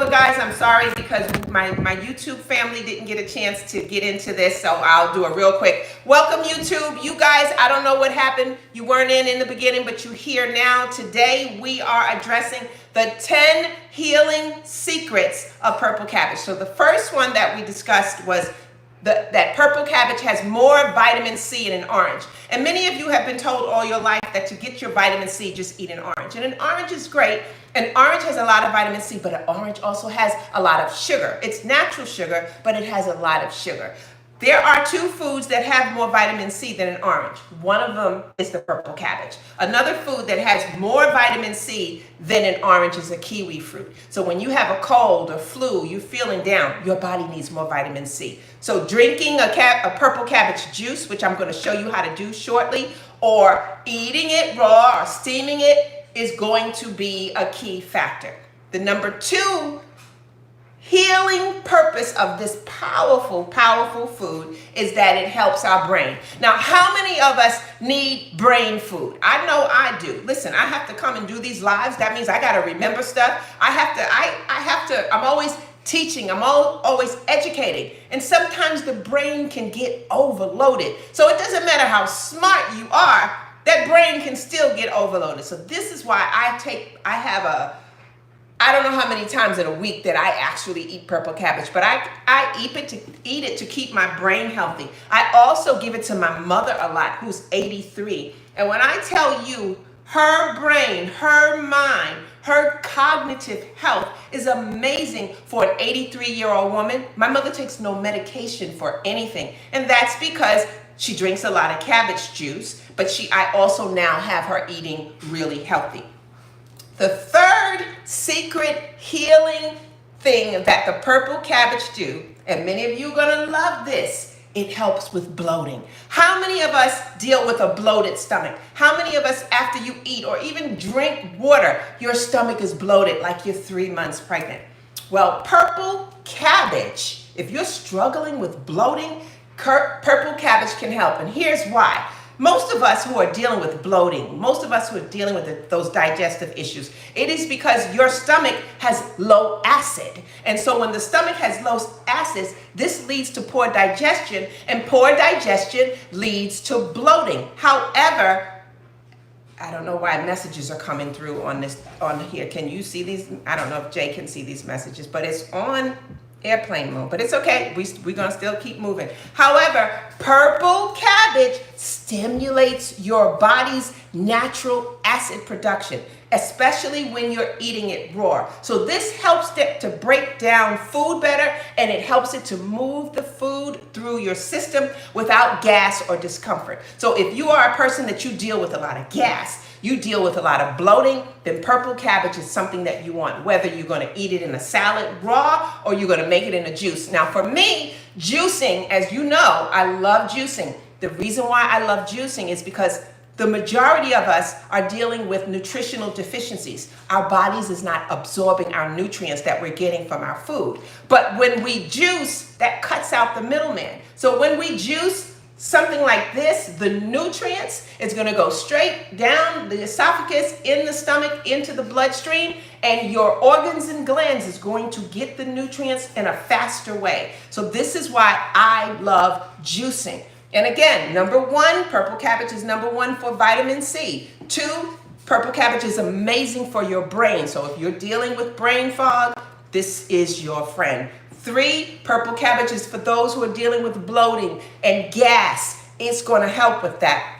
So guys, I'm sorry because my YouTube family didn't get a chance to get into this, so I'll do a real quick. Welcome YouTube. You guys, I don't know what happened. You weren't in the beginning, but you're here now. Today we are addressing the 10 healing secrets of purple cabbage. So the first one that we discussed was that purple cabbage has more vitamin C than an orange. And many of you have been told all your life that to get your vitamin C, just eat an orange. And an orange is great. An orange has a lot of vitamin C, but an orange also has a lot of sugar. It's natural sugar, but it has a lot of sugar. There are two foods that have more vitamin C than an orange. One of them is the purple cabbage. Another food that has more vitamin C than an orange is a kiwi fruit. So when you have a cold or flu, you're feeling down, your body needs more vitamin C. So drinking a purple cabbage juice, which I'm going to show you how to do shortly, or eating it raw or steaming it is going to be a key factor. The number two healing purpose of this powerful food is that it helps our brain. Now, how many of us need brain food? I know I do. Listen, I have to come and do these lives. That means I got to remember stuff. I'm always teaching. I'm always educating. And sometimes the brain can get overloaded. So it doesn't matter how smart you are, that brain can still get overloaded. So this is why I don't know how many times in a week that I actually eat purple cabbage, but I eat it to keep my brain healthy. I also give it to my mother a lot, who's 83. And when I tell you her brain, her mind, her cognitive health is amazing for an 83-year-old woman. My mother takes no medication for anything. And that's because she drinks a lot of cabbage juice, but I also now have her eating really healthy. The third secret healing thing that the purple cabbage do, and many of you are going to love this, it helps with bloating. How many of us deal with a bloated stomach? How many of us, after you eat or even drink water, your stomach is bloated like you're 3 months pregnant? Well, purple cabbage, if you're struggling with bloating, purple cabbage can help. And here's why. Most of us who are dealing with bloating, most of us who are dealing with those digestive issues, it is because your stomach has low acid. And so when the stomach has low acids, this leads to poor digestion, and poor digestion leads to bloating. However, I don't know why messages are coming through on here. Can you see these? I don't know if Jay can see these messages, but it's on airplane mode, but it's okay. We're gonna still keep moving. However, purple cabbage stimulates your body's natural acid production, especially when you're eating it raw. So this helps it to break down food better, and it helps it to move the food through your system without gas or discomfort. So if you are a person that you deal with a lot of gas, you deal with a lot of bloating, then purple cabbage is something that you want, whether you're going to eat it in a salad raw or you're going to make it in a juice. Now for me, juicing, as you know, I love juicing. The reason why I love juicing is because the majority of us are dealing with nutritional deficiencies. Our bodies is not absorbing our nutrients that we're getting from our food. But when we juice, that cuts out the middleman. So when we juice something like this, the nutrients is going to go straight down the esophagus, in the stomach, into the bloodstream, and your organs and glands is going to get the nutrients in a faster way. So this is why I love juicing. And again, number one, purple cabbage is number one for vitamin C. 2, purple cabbage is amazing for your brain. So if you're dealing with brain fog, this is your friend. 3, purple cabbage is for those who are dealing with bloating and gas. It's going to help with that.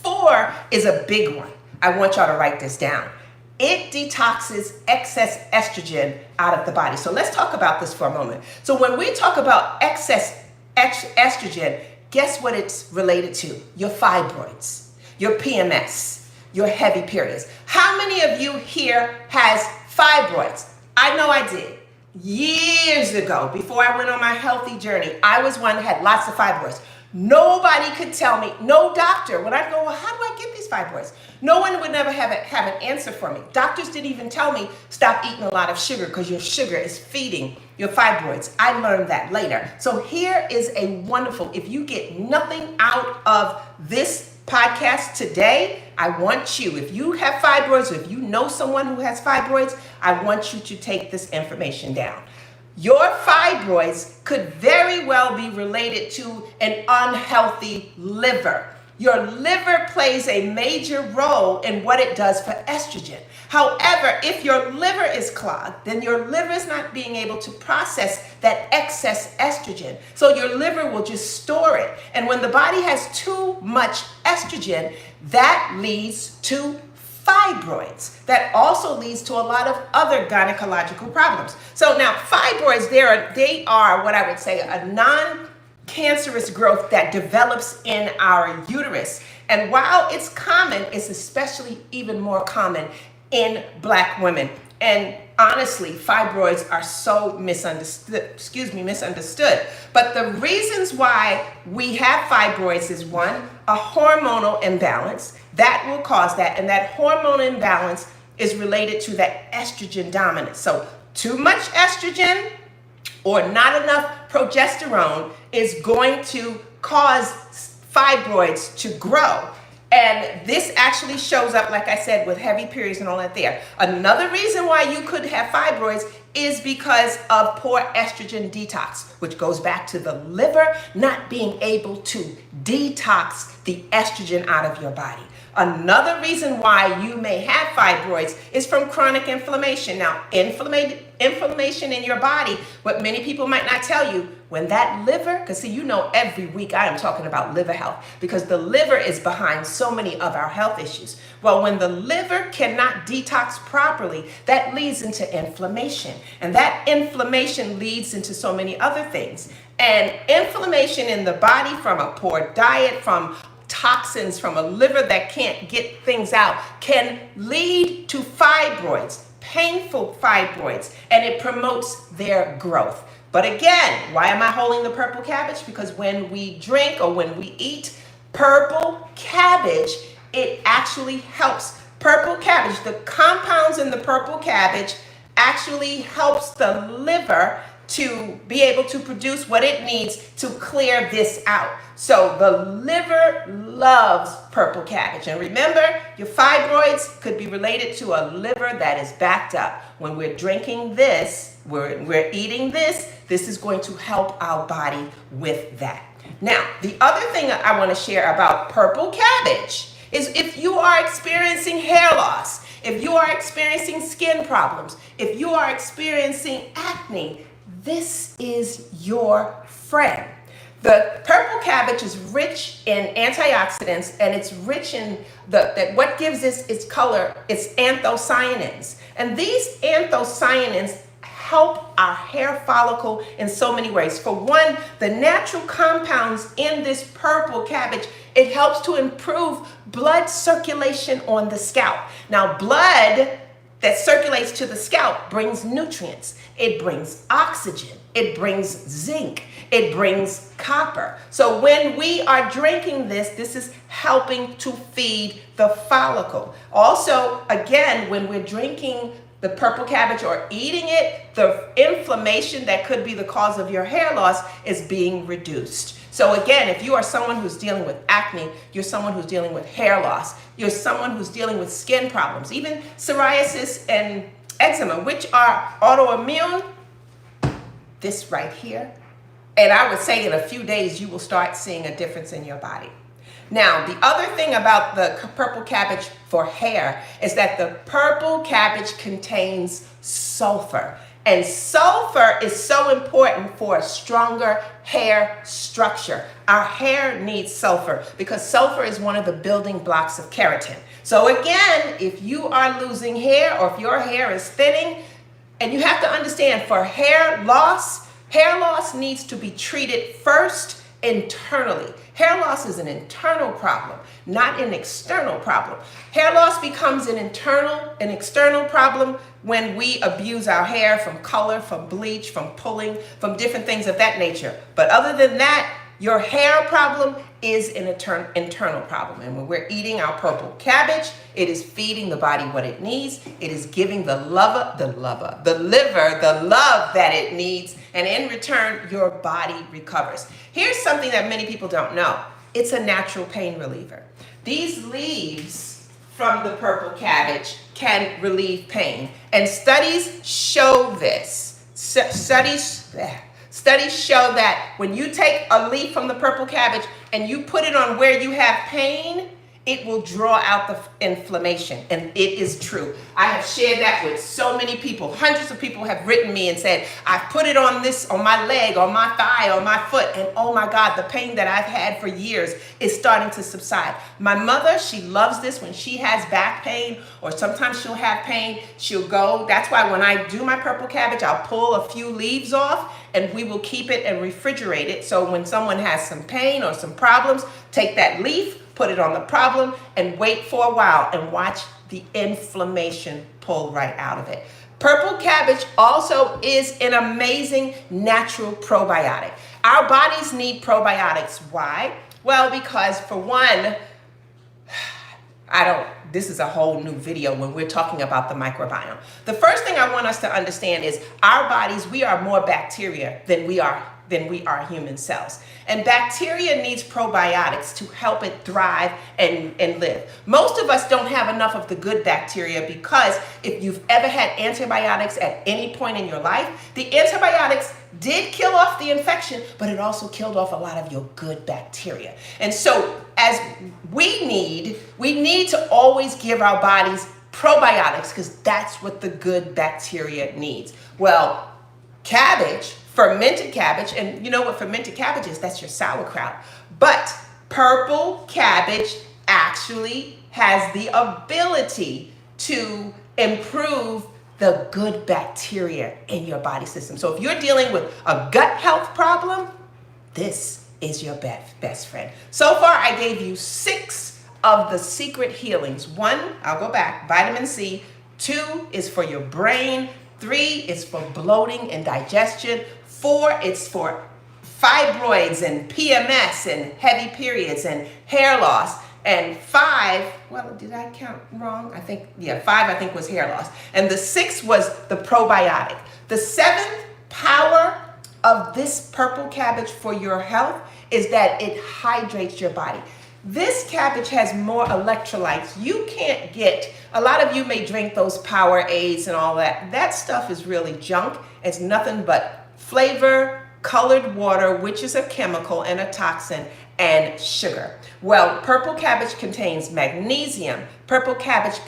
4 is a big one. I want y'all to write this down. It detoxes excess estrogen out of the body. So let's talk about this for a moment. So when we talk about excess estrogen, guess what it's related to? Your fibroids, your PMS, your heavy periods. How many of you here has fibroids? I know I did. Years ago, before I went on my healthy journey, I was one that had lots of fibroids. Nobody could tell me, no doctor, when I go, well, how do I get these fibroids? No one would never have an answer for me. Doctors didn't even tell me, stop eating a lot of sugar because your sugar is feeding your fibroids. I learned that later. So here is a wonderful, if you get nothing out of this podcast today, I want you, if you have fibroids, or if you know someone who has fibroids, I want you to take this information down. Your fibroids could very well be related to an unhealthy liver. Your liver plays a major role in what it does for estrogen. However, if your liver is clogged, then your liver is not being able to process that excess estrogen. So your liver will just store it. And when the body has too much estrogen, that leads to fibroids. That also leads to a lot of other gynecological problems. So now fibroids, they are what I would say a non-cancerous growth that develops in our uterus. And while it's common, it's especially even more common in Black women. And honestly, fibroids are so misunderstood. But the reasons why we have fibroids is one, a hormonal imbalance that will cause that. And that hormonal imbalance is related to that estrogen dominance. So too much estrogen or not enough progesterone is going to cause fibroids to grow. And this actually shows up, like I said, with heavy periods and all that there. Another reason why you could have fibroids is because of poor estrogen detox, which goes back to the liver not being able to detox the estrogen out of your body. Another reason why you may have fibroids is from chronic inflammation. Now, inflammation in your body, what many people might not tell you, when that liver, because see, you know, every week I am talking about liver health because the liver is behind so many of our health issues. Well, when the liver cannot detox properly, that leads into inflammation. And that inflammation leads into so many other things. And inflammation in the body from a poor diet, from toxins, from a liver that can't get things out, can lead to fibroids, painful fibroids, and it promotes their growth. But again, why am I holding the purple cabbage? Because when we drink or when we eat purple cabbage, it actually helps. Purple cabbage, the compounds in the purple cabbage actually helps the liver to be able to produce what it needs to clear this out. So the liver loves purple cabbage. And remember, your fibroids could be related to a liver that is backed up. When we're drinking this, we're eating this is going to help our body with that. Now, the other thing I want to share about purple cabbage is if you are experiencing hair loss, if you are experiencing skin problems, if you are experiencing acne, this is your friend. The purple cabbage is rich in antioxidants, and it's rich in what gives this its color, it's anthocyanins. And these anthocyanins help our hair follicle in so many ways. For one, the natural compounds in this purple cabbage, it helps to improve blood circulation on the scalp. Now, blood that circulates to the scalp brings nutrients. It brings oxygen. It brings zinc. It brings copper. So when we are drinking this is helping to feed the follicle. Also, again, when we're drinking the purple cabbage or eating it, the inflammation that could be the cause of your hair loss is being reduced. So again, if you are someone who's dealing with acne, you're someone who's dealing with hair loss, you're someone who's dealing with skin problems, even psoriasis and eczema, which are autoimmune, this right here. And I would say in a few days, you will start seeing a difference in your body. Now, the other thing about the purple cabbage for hair is that the purple cabbage contains sulfur. And sulfur is so important for a stronger hair structure. Our hair needs sulfur because sulfur is one of the building blocks of keratin. So again, if you are losing hair or if your hair is thinning, and you have to understand for hair loss needs to be treated first internally. Hair loss is an internal problem, not an external problem. Hair loss becomes an external problem when we abuse our hair from color, from bleach, from pulling, from different things of that nature. But other than that, your hair problem is an internal problem. And when we're eating our purple cabbage, it is feeding the body what it needs. It is giving the liver the love that it needs. And in return, your body recovers. Here's something that many people don't know. It's a natural pain reliever. These leaves from the purple cabbage can relieve pain. And studies show this. Studies show that when you take a leaf from the purple cabbage and you put it on where you have pain, it will draw out the inflammation. And it is true. I have shared that with so many people. Hundreds of people have written me and said, I've put it on this, on my leg, on my thigh, on my foot, and oh my God, the pain that I've had for years is starting to subside. My mother, she loves this. When she has back pain or sometimes she'll have pain, she'll go. That's why when I do my purple cabbage, I'll pull a few leaves off and we will keep it and refrigerate it. So when someone has some pain or some problems, take that leaf, put it on the problem, and wait for a while and watch the inflammation pull right out of it. Purple cabbage also is an amazing natural probiotic. Our bodies need probiotics. Why? Well, because for one, this is a whole new video when we're talking about the microbiome. The first thing I want us to understand is our bodies, we are more bacteria than we are human cells. And bacteria needs probiotics to help it thrive and live. Most of us don't have enough of the good bacteria because if you've ever had antibiotics at any point in your life, the antibiotics did kill off the infection, but it also killed off a lot of your good bacteria. And so as we need to always give our bodies probiotics because that's what the good bacteria needs. Well, cabbage, fermented cabbage, and you know what fermented cabbage is? That's your sauerkraut. But purple cabbage actually has the ability to improve the good bacteria in your body system. So if you're dealing with a gut health problem, this is your best friend. So far, I gave you 6 of the secret healings. 1, I'll go back, vitamin C. 2 is for your brain. 3 is for bloating and digestion. 4, it's for fibroids and PMS and heavy periods and hair loss. And 5, well, did I count wrong? 5 was hair loss. And the 6 was the probiotic. The 7th power of this purple cabbage for your health is that it hydrates your body. This cabbage has more electrolytes. You can't get, a lot of you may drink those Powerades and all that. That stuff is really junk. It's nothing but flavor, colored water, which is a chemical and a toxin, and sugar. Well, purple cabbage contains magnesium. Purple cabbage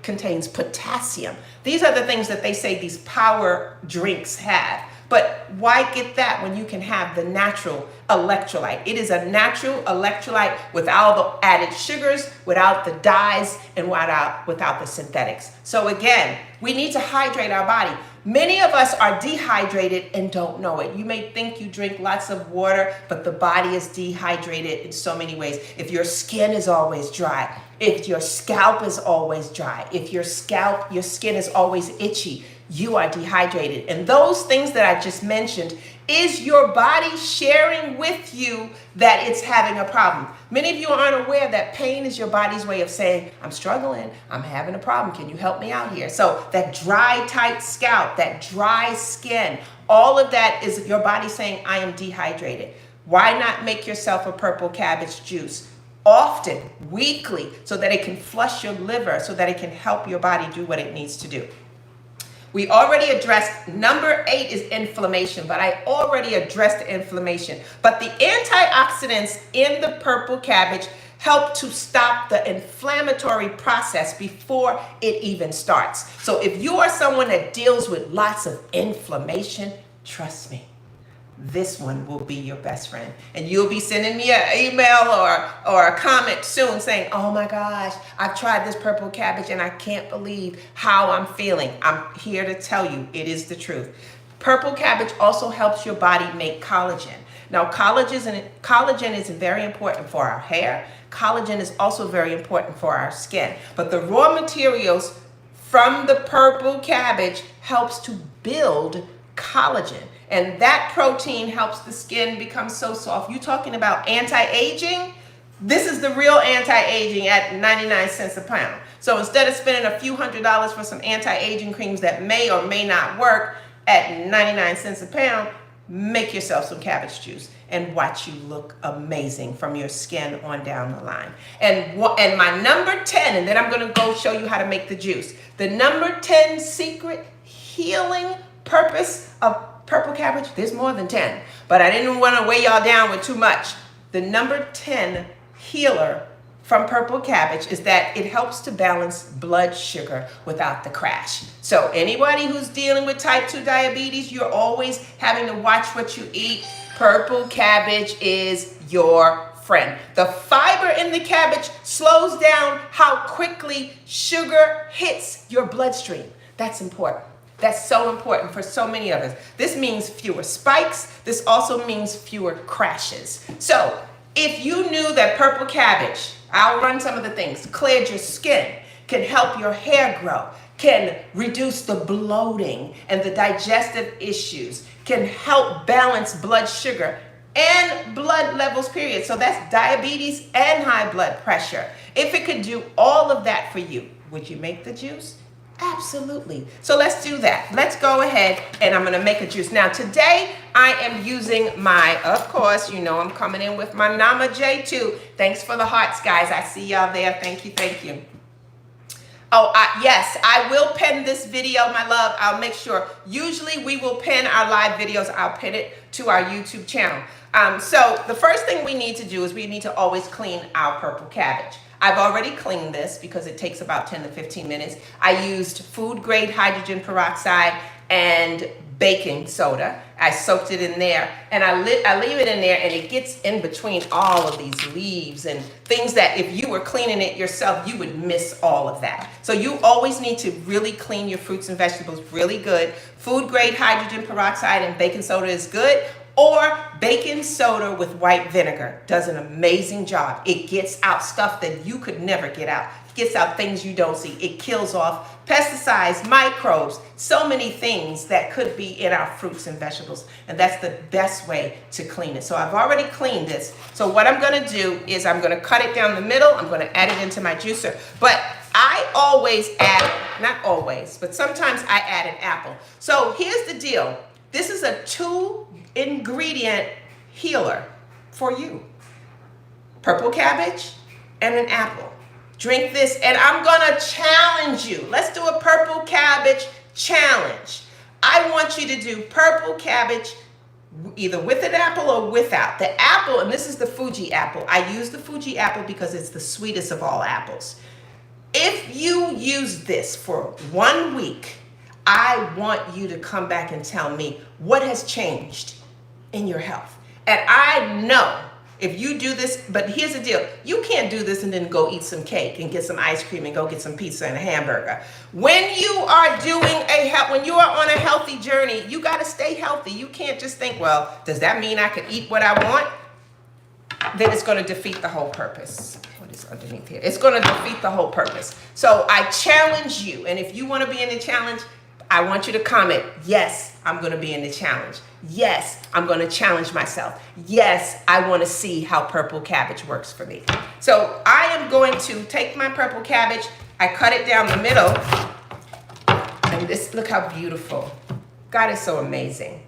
contains potassium. These are the things that they say these power drinks have. But why get that when you can have the natural electrolyte? It is a natural electrolyte without the added sugars, without the dyes, and without the synthetics. So again, we need to hydrate our body. Many of us are dehydrated and don't know it. You may think you drink lots of water, but the body is dehydrated in so many ways. If your skin is always dry, if your scalp is always dry, if your skin is always itchy, you are dehydrated. And those things that I just mentioned is your body sharing with you that it's having a problem. Many of you aren't aware that pain is your body's way of saying, I'm struggling, I'm having a problem, can you help me out here? So that dry, tight scalp, that dry skin, all of that is your body saying, I am dehydrated. Why not make yourself a purple cabbage juice? Often, weekly, so that it can flush your liver, so that it can help your body do what it needs to do. We already addressed, number 8 is inflammation, but I already addressed the inflammation. But the antioxidants in the purple cabbage help to stop the inflammatory process before it even starts. So if you are someone that deals with lots of inflammation, trust me, this one will be your best friend. And you'll be sending me an email or a comment soon saying, oh my gosh, I've tried this purple cabbage and I can't believe how I'm feeling. I'm here to tell you it is the truth. Purple cabbage also helps your body make collagen. Now, collagen is very important for our hair. Collagen is also very important for our skin. But the raw materials from the purple cabbage helps to build collagen. And that protein helps the skin become so soft. You talking about anti-aging? This is the real anti-aging at 99 cents a pound. So instead of spending a few $100s for some anti-aging creams that may or may not work at 99 cents a pound, make yourself some cabbage juice and watch you look amazing from your skin on down the line. And my number 10, and then I'm going to go show you how to make the juice. The number 10 secret healing purpose of purple cabbage, there's more than 10, but I didn't want to weigh y'all down with too much. The number 10 healer from purple cabbage is that it helps to balance blood sugar without the crash. So anybody who's dealing with type 2 diabetes, you're always having to watch what you eat. Purple cabbage is your friend. The fiber in the cabbage slows down how quickly sugar hits your bloodstream. That's important. That's so important for so many of us. This means fewer spikes. This also means fewer crashes. So if you knew that purple cabbage, I'll run some of the things, cleared your skin, can help your hair grow, can reduce the bloating and the digestive issues, can help balance blood sugar and blood levels, period. So that's diabetes and high blood pressure. If it could do all of that for you, would you make the juice? Absolutely. So let's do that. Let's go ahead and I'm going to make a juice. Now today I am using my, of course, you know I'm coming in with my Nama J2. Thanks for the hearts, guys. I see y'all there. Thank you. Thank you. Oh, yes, I will pin this video, my love. I'll make sure. Usually we will pin our live videos. I'll pin it to our YouTube channel. So the first thing we need to do is we need to always clean our purple cabbage. I've already cleaned this because it takes about 10 to 15 minutes. I used food grade hydrogen peroxide and baking soda. I soaked it in there and I leave it in there, and it gets in between all of these leaves and things that if you were cleaning it yourself, you would miss all of that. So you always need to really clean your fruits and vegetables really good. Food grade hydrogen peroxide and baking soda is good. Or baking soda with white vinegar does an amazing job. It gets out stuff that you could never get out. It gets out things you don't see. It kills off pesticides, microbes, so many things that could be in our fruits and vegetables. And that's the best way to clean it. So I've already cleaned this. So what I'm going to do is I'm going to cut it down the middle. I'm going to add it into my juicer. But I always add, not always, but sometimes I add an apple. So here's the deal. This is a 2-ingredient healer for you. Purple cabbage and an apple. Drink this, and I'm gonna challenge you. Let's do a purple cabbage challenge. I want you to do purple cabbage either with an apple or without. The apple, and this is the Fuji apple. I use the Fuji apple because it's the sweetest of all apples. If you use this for 1 week, I want you to come back and tell me what has changed in your health. And I know if you do this, but here's the deal. You can't do this and then go eat some cake and get some ice cream and go get some pizza and a hamburger. When you are when you are on a healthy journey, you got to stay healthy. You can't just think, well, does that mean I can eat what I want? Then it's going to defeat the whole purpose. What is underneath here? It's going to defeat the whole purpose. So I challenge you. And if you want to be in the challenge, I want you to comment, yes, I'm going to be in the challenge. Yes, I'm going to challenge myself. Yes, I want to see how purple cabbage works for me. So I am going to take my purple cabbage. I cut it down the middle. And this, look how beautiful. God is so amazing.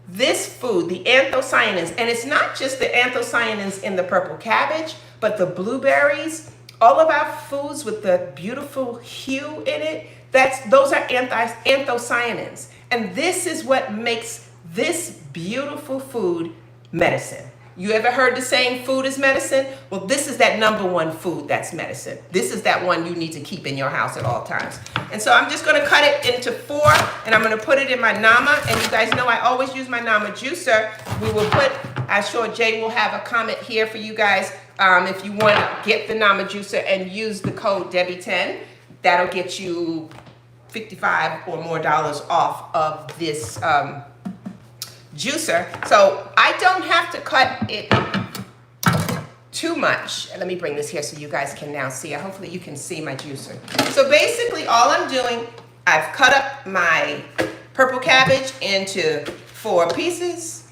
This food, the anthocyanins, and it's not just the anthocyanins in the purple cabbage, but the blueberries, all of our foods with the beautiful hue in it, those are anthocyanins. And this is what makes this beautiful food medicine. You ever heard the saying food is medicine? Well, this is that #1 food that's medicine. This is that one you need to keep in your house at all times. And so I'm just going to cut it into 4 and I'm going to put it in my Nama. And you guys know I always use my Nama juicer. We will put, I'm sure Jay will have a comment here for you guys. If you want to get the Nama juicer and use the code Debbie10, that'll get you $55 or more off of this juicer. So I don't have to cut it too much. Let me bring this here so you guys can now see it. Hopefully you can see my juicer. So basically all I'm doing, I've cut up my purple cabbage into 4 pieces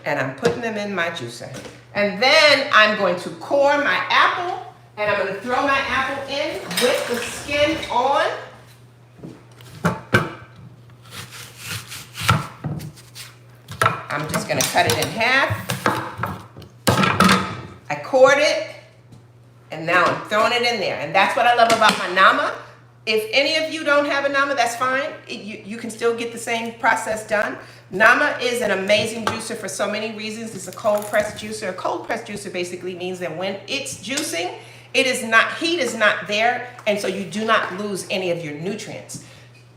and I'm putting them in my juicer. And then I'm going to core my apple and I'm going to throw my apple in with the skin on. I'm just gonna cut it in half. I cored it, and now I'm throwing it in there. And that's what I love about my Nama. If any of you don't have a Nama, that's fine. You can still get the same process done. Nama is an amazing juicer for so many reasons. It's a cold press juicer. A cold press juicer basically means that when it's juicing, heat is not there, and so you do not lose any of your nutrients.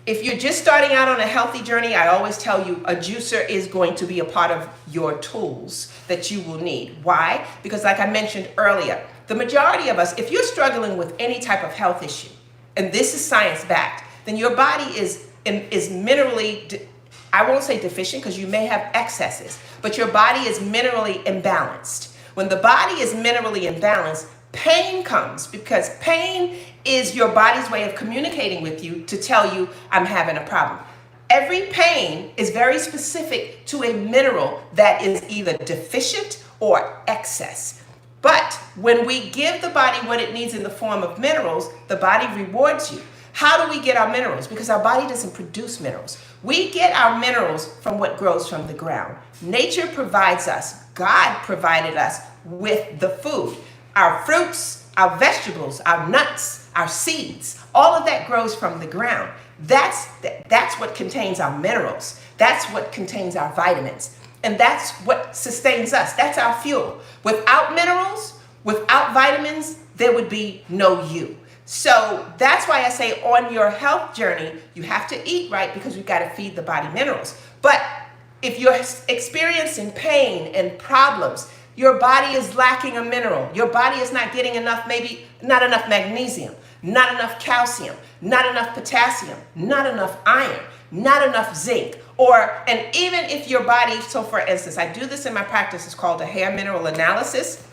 If you're just starting out on a healthy journey, I always tell you a juicer is going to be a part of your tools that you will need. Why? Because like I mentioned earlier, the majority of us, if you're struggling with any type of health issue, and this is science-backed, then your body is minerally, I won't say deficient because you may have excesses, but your body is minerally imbalanced. When the body is minerally imbalanced, pain comes, because pain is your body's way of communicating with you to tell you, I'm having a problem. Every pain is very specific to a mineral that is either deficient or excess. But when we give the body what it needs in the form of minerals, the body rewards you. How do we get our minerals? Because our body doesn't produce minerals. We get our minerals from what grows from the ground. Nature provides us, God provided us with the food. Our fruits, our vegetables, our nuts, our seeds, all of that grows from the ground. That's what contains our minerals. That's what contains our vitamins. And that's what sustains us. That's our fuel. Without minerals, without vitamins, there would be no you. So that's why I say on your health journey, you have to eat right, because we've got to feed the body minerals. But if you're experiencing pain and problems, your body is lacking a mineral. Your body is not getting enough, maybe not enough magnesium, not enough calcium, not enough potassium, not enough iron, not enough zinc. And even if your body, so for instance, I do this in my practice, it's called a hair mineral analysis.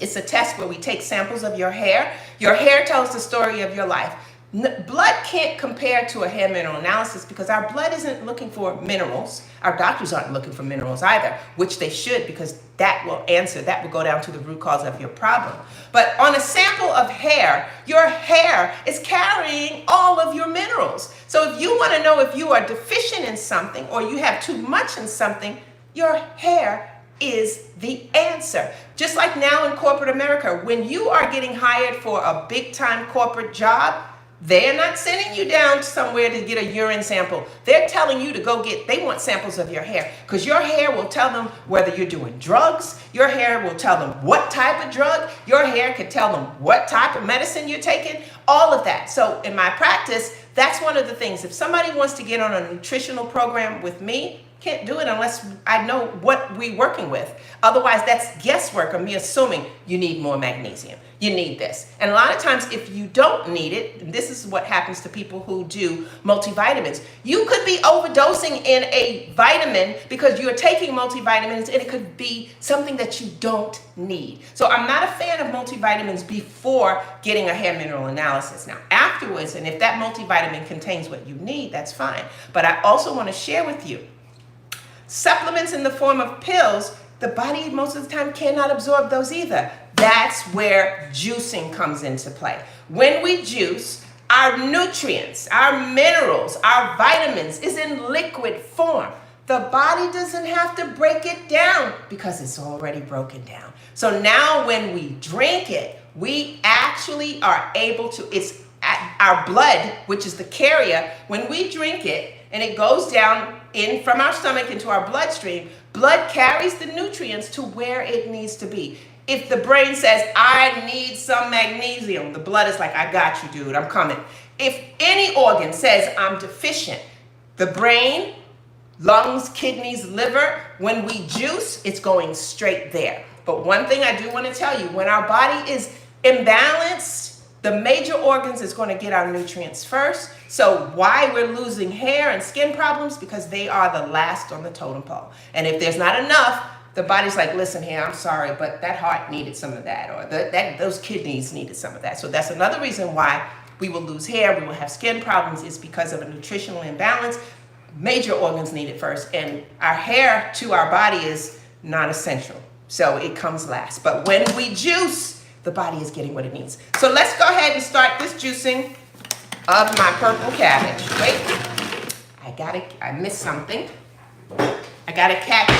It's a test where we take samples of your hair. Your hair tells the story of your life. Blood can't compare to a hair mineral analysis because our blood isn't looking for minerals. Our doctors aren't looking for minerals either, which they should, because that will go down to the root cause of your problem. But on a sample of hair, your hair is carrying all of your minerals. So if you want to know if you are deficient in something or you have too much in something, your hair is the answer. Just like now in corporate America, when you are getting hired for a big time corporate job, they're not sending you down somewhere to get a urine sample. They're telling you to go they want samples of your hair, because your hair will tell them whether you're doing drugs. Your hair will tell them what type of drug. Your hair can tell them what type of medicine you're taking, all of that. So in my practice, that's one of the things. If somebody wants to get on a nutritional program with me, can't do it unless I know what we're working with. Otherwise, that's guesswork of me assuming you need more magnesium. You need this. And a lot of times, if you don't need it, and this is what happens to people who do multivitamins, you could be overdosing in a vitamin because you're taking multivitamins, and it could be something that you don't need. So I'm not a fan of multivitamins before getting a hair mineral analysis. Now, afterwards, and if that multivitamin contains what you need, that's fine. But I also want to share with you, supplements in the form of pills, the body most of the time cannot absorb those either. That's where juicing comes into play. When we juice, our nutrients, our minerals, our vitamins is in liquid form. The body doesn't have to break it down because it's already broken down. So now when we drink it, we actually are able to, it's our blood, which is the carrier, when we drink it and it goes down in from our stomach into our bloodstream, blood carries the nutrients to where it needs to be. If the brain says, I need some magnesium, the blood is like, I got you, dude, I'm coming. If any organ says I'm deficient, the brain, lungs, kidneys, liver, when we juice, it's going straight there. But one thing I do want to tell you, when our body is imbalanced, the major organs is going to get our nutrients first. So why we're losing hair and skin problems? Because they are the last on the totem pole. And if there's not enough, the body's like, listen here, I'm sorry, but that heart needed some of that, or those kidneys needed some of that. So that's another reason why we will lose hair, we will have skin problems, is because of a nutritional imbalance. Major organs need it first, and our hair to our body is non-essential. So it comes last. But when we juice, the body is getting what it needs. So let's go ahead and start this juicing of my purple cabbage. Wait, I missed something. I gotta catch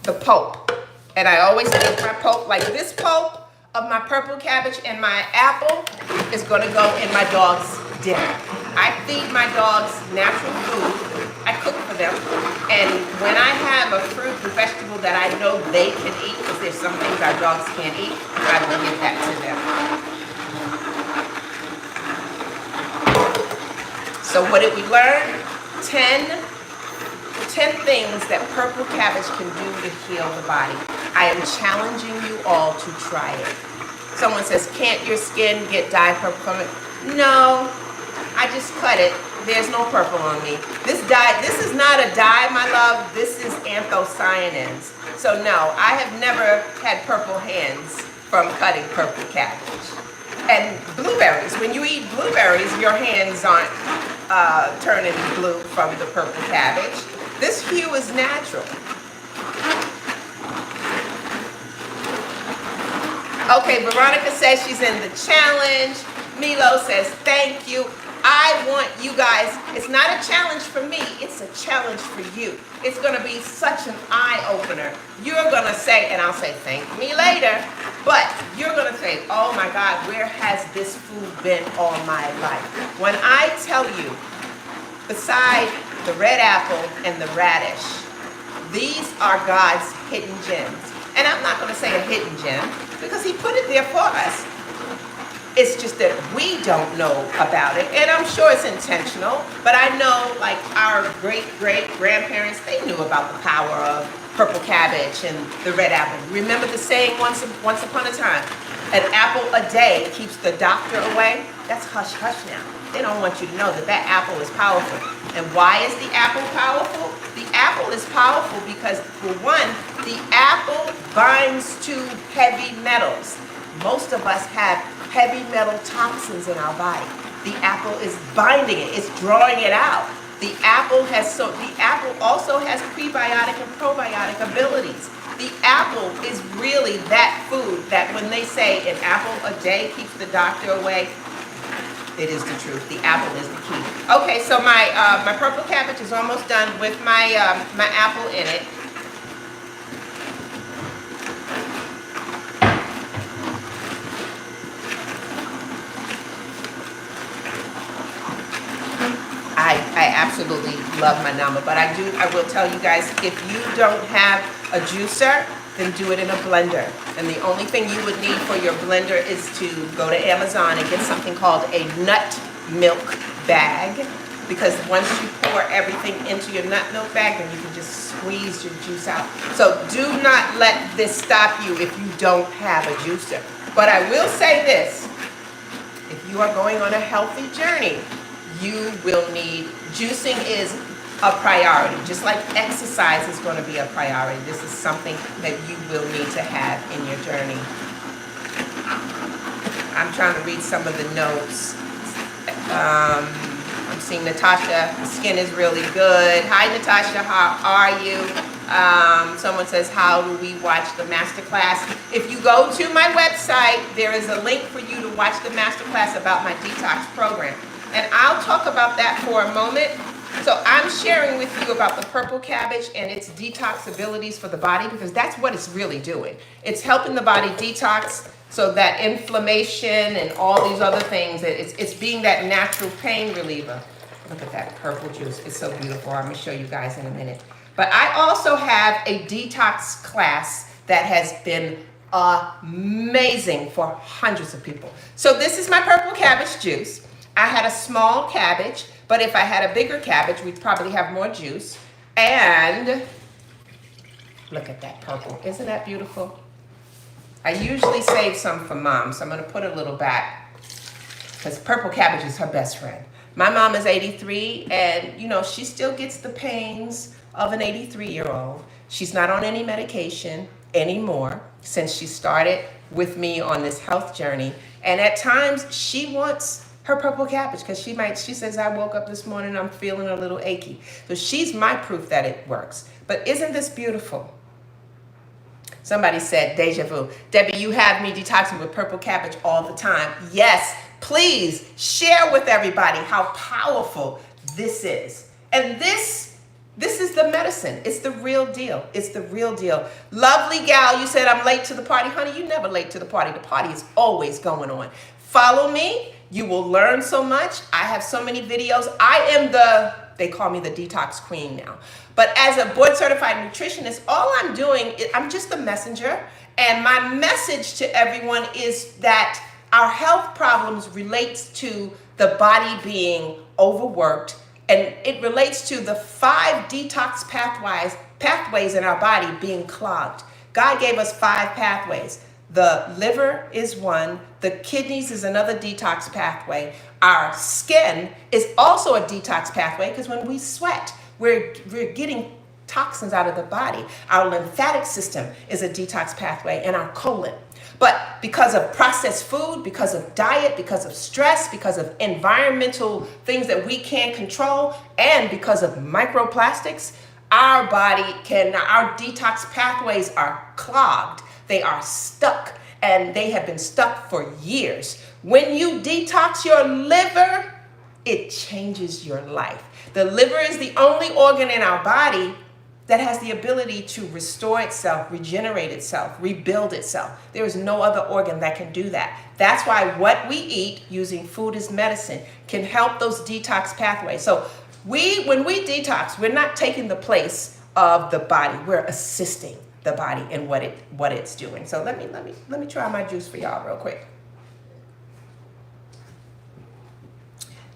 the pulp. And I always take my pulp, like this pulp of my purple cabbage and my apple is gonna go in my dog's dinner. I feed my dogs natural food. I cook for them. And when I have a fruit and vegetable that I know they can eat, because there's some things our dogs can't eat, I will give that to them. So what did we learn? 10 things that purple cabbage can do to heal the body. I am challenging you all to try it. Someone says, can't your skin get dyed purple from it? No, I just cut it. There's no purple on me. This is not a dye, my love. This is anthocyanins. So no, I have never had purple hands from cutting purple cabbage. And blueberries, when you eat blueberries, your hands aren't turning blue from the purple cabbage. This hue is natural. Okay, Veronica says she's in the challenge. Milo says thank you. I want you guys, it's not a challenge for me, it's a challenge for you. It's gonna be such an eye-opener. You're gonna say, and I'll say thank me later, but you're gonna say, oh my God, where has this food been all my life? When I tell you, beside the red apple and the radish, these are God's hidden gems. And I'm not gonna say a hidden gem, because he put it there for us. It's just that we don't know about it, and I'm sure it's intentional, but I know like our great-great-grandparents, they knew about the power of purple cabbage and the red apple. Remember the saying once upon a time, an apple a day keeps the doctor away? That's hush-hush now. They don't want you to know that that apple is powerful. And why is the apple powerful? The apple is powerful because, for one, the apple binds to heavy metals. Most of us have heavy metal toxins in our body. The apple is binding it, it's drawing it out. The apple also has prebiotic and probiotic abilities. The apple is really that food that when they say an apple a day keeps the doctor away, it is the truth. The apple is the key. Okay, so my purple cabbage is almost done with my my apple in it. I absolutely love my nama, but I will tell you guys, if you don't have a juicer, then do it in a blender. And the only thing you would need for your blender is to go to Amazon and get something called a nut milk bag, because once you pour everything into your nut milk bag, then you can just squeeze your juice out. So do not let this stop you if you don't have a juicer. But I will say this, if you are going on a healthy journey, you will need, juicing is a priority. Just like exercise is going to be a priority, this is something that you will need to have in your journey. I'm trying to read some of the notes. I'm seeing Natasha, the skin is really good. Hi Natasha, how are you? Someone says, how do we watch the masterclass? If you go to my website, there is a link for you to watch the masterclass about my detox program. And I'll talk about that for a moment. So I'm sharing with you about the purple cabbage and its detox abilities for the body, because that's what it's really doing. It's helping the body detox so that inflammation and all these other things, it's being that natural pain reliever. Look at that purple juice. It's so beautiful. I'm going to show you guys in a minute. But I also have a detox class that has been amazing for hundreds of people. So this is my purple cabbage juice. I had a small cabbage, but if I had a bigger cabbage, we'd probably have more juice. And look at that purple. Isn't that beautiful? I usually save some for mom, so I'm going to put a little back because purple cabbage is her best friend. My mom is 83, and you know, she still gets the pains of an 83-year-old. She's not on any medication anymore since she started with me on this health journey. And at times she wants her purple cabbage because she says, I woke up this morning, I'm feeling a little achy. So she's my proof that it works. But isn't this beautiful? Somebody said, deja vu. Debbie, you have me detoxing with purple cabbage all the time. Yes, please share with everybody how powerful this is. And this This is the medicine. It's the real deal. It's the real deal. Lovely gal, you said I'm late to the party. Honey, you're never late to the party. The party is always going on. Follow me. You will learn so much. I have so many videos. They call me the detox queen now. But as a board certified nutritionist, all I'm doing is I'm just a messenger. And my message to everyone is that our health problems relates to the body being overworked, and it relates to the 5 detox pathways in our body being clogged. God gave us 5 pathways. The liver is one, the kidneys is another detox pathway. Our skin is also a detox pathway because when we sweat, we're getting toxins out of the body. Our lymphatic system is a detox pathway, and our colon. But because of processed food, because of diet, because of stress, because of environmental things that we can't control, and because of microplastics, our detox pathways are clogged. They are stuck, and they have been stuck for years. When you detox your liver, it changes your life. The liver is the only organ in our body that has the ability to restore itself, regenerate itself, rebuild itself. There is no other organ that can do that. That's why what we eat using food as medicine can help those detox pathways. So when we detox, we're not taking the place of the body. We're assisting the body in what it's doing. So let me try my juice for y'all real quick.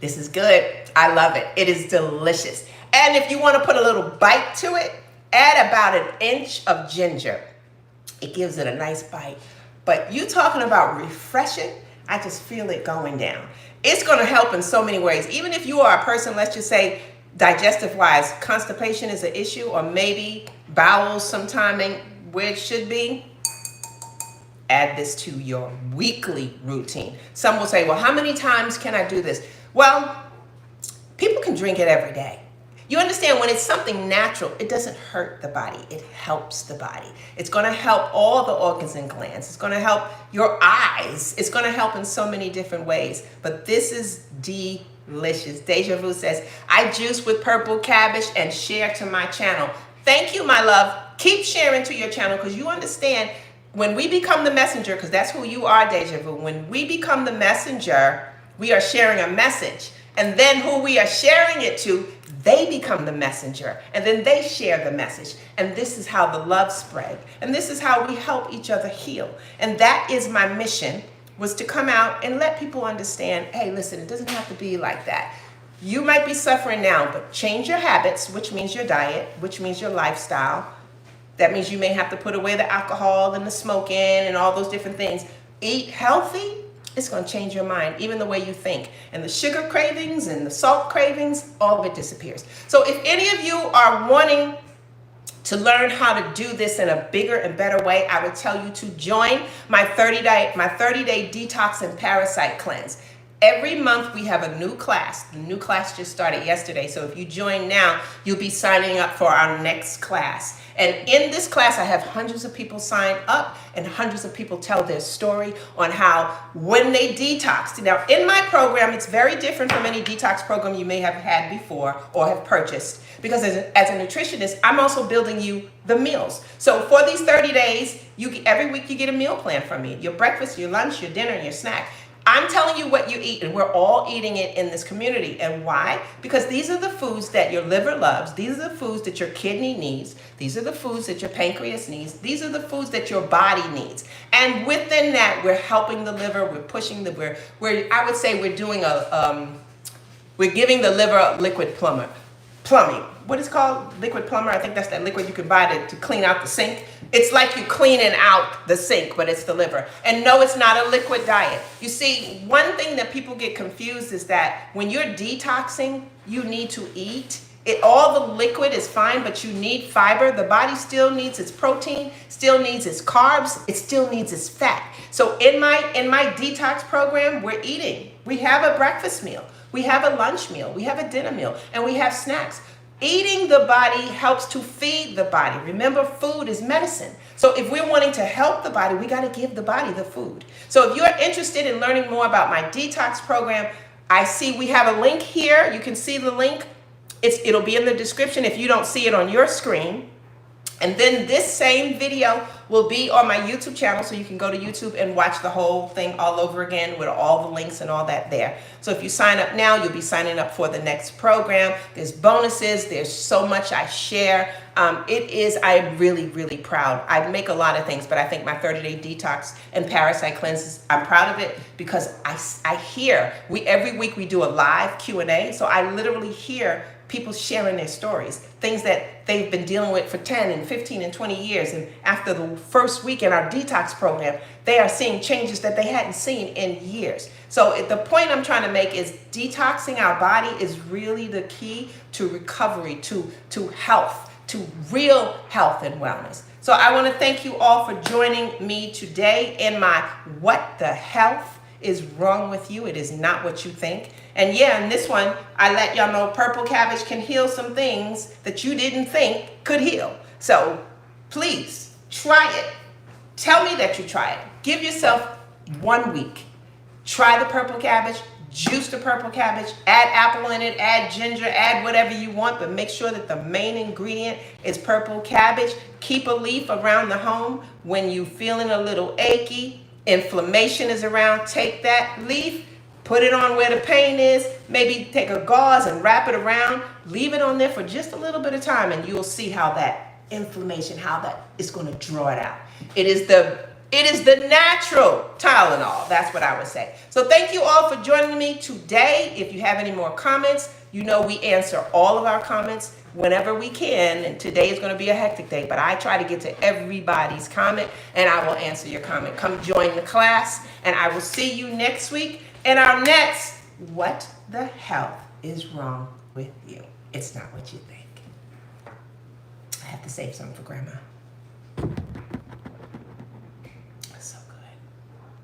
This is good. I love it. It is delicious. And if you want to put a little bite to it, add about an inch of ginger. It gives it a nice bite. But you talking about refreshing, I just feel it going down. It's going to help in so many ways. Even if you are a person, let's just say, digestive-wise, constipation is an issue, or maybe bowels sometime ain't where it should be, add this to your weekly routine. Some will say, well, how many times can I do this? Well, people can drink it every day. You understand, when it's something natural, it doesn't hurt the body. It helps the body. It's going to help all the organs and glands. It's going to help your eyes. It's going to help in so many different ways. But this is delicious. Deja Vu says, I juice with purple cabbage and share to my channel. Thank you, my love. Keep sharing to your channel, because you understand, when we become the messenger, because that's who you are, Deja Vu. When we become the messenger, we are sharing a message. And then who we are sharing it to, they become the messenger, and then they share the message. And this is how the love spread. And this is how we help each other heal. And that is my mission, was to come out and let people understand, hey, listen, it doesn't have to be like that. You might be suffering now, but change your habits, which means your diet, which means your lifestyle. That means you may have to put away the alcohol and the smoking and all those different things. Eat healthy. It's going to change your mind, even the way you think. And the sugar cravings and the salt cravings, all of it disappears. So if any of you are wanting to learn how to do this in a bigger and better way, I would tell you to join my 30-day detox and parasite cleanse. Every month we have a new class. The new class just started yesterday. So if you join now, you'll be signing up for our next class. And in this class, I have hundreds of people sign up, and hundreds of people tell their story on how when they detoxed. Now, in my program, it's very different from any detox program you may have had before or have purchased. Because as a nutritionist, I'm also building you the meals. So for these 30 days, every week you get a meal plan from me. Your breakfast, your lunch, your dinner, and your snack. I'm telling you what you eat, and we're all eating it in this community. And why? Because these are the foods that your liver loves. These are the foods that your kidney needs. These are the foods that your pancreas needs. These are the foods that your body needs. And within that, we're helping the liver. We're pushing I would say we're doing we're giving the liver liquid plumbing. What is called liquid plumber? I think that's that liquid you can buy to clean out the sink. It's like you cleaning out the sink, but it's the liver. And no, it's not a liquid diet. You see, one thing that people get confused is that when you're detoxing, you need to eat. All the liquid is fine, but you need fiber. The body still needs its protein, still needs its carbs, it still needs its fat. So in my detox program, we're eating. We have a breakfast meal, we have a lunch meal, we have a dinner meal, and we have snacks. Eating the body helps to feed the body. Remember, food is medicine. So if we're wanting to help the body, we got to give the body the food. So if you're interested in learning more about my detox program, I see we have a link here. You can see the link. It'll be in the description if you don't see it on your screen. And then this same video will be on my YouTube channel, so you can go to YouTube and watch the whole thing all over again with all the links and all that there. So if you sign up now, you'll be signing up for the next program. There's bonuses. There's so much I share. I'm really, really proud. I make a lot of things, but I think my 30-day detox and Parasite cleanses, I'm proud of it because I hear, every week we do a live Q&A. So I literally hear people sharing their stories, things that they've been dealing with for 10 and 15 and 20 years. And after the first week in our detox program, they are seeing changes that they hadn't seen in years. So the point I'm trying to make is detoxing our body is really the key to recovery, to health, to real health and wellness. So I want to thank you all for joining me today in my What the Health is Wrong with You? It is not what you think. And yeah, in this one, I let y'all know purple cabbage can heal some things that you didn't think could heal. So please try it. Tell me that you try it. Give yourself 1 week. Try the purple cabbage, juice the purple cabbage, add apple in it, add ginger, add whatever you want, but make sure that the main ingredient is purple cabbage. Keep a leaf around the home when you're feeling a little achy, inflammation is around, take that leaf, put it on where the pain is, maybe take a gauze and wrap it around, leave it on there for just a little bit of time, and you'll see how that inflammation, how that is going to draw it out. It is the natural Tylenol. That's what I would say. So thank you all for joining me today. If you have any more comments, you know we answer all of our comments whenever we can. And today is going to be a hectic day, but I try to get to everybody's comment and I will answer your comment. Come join the class and I will see you next week in our next What the Health is Wrong with You? It's not what you think. I have to save something for Grandma.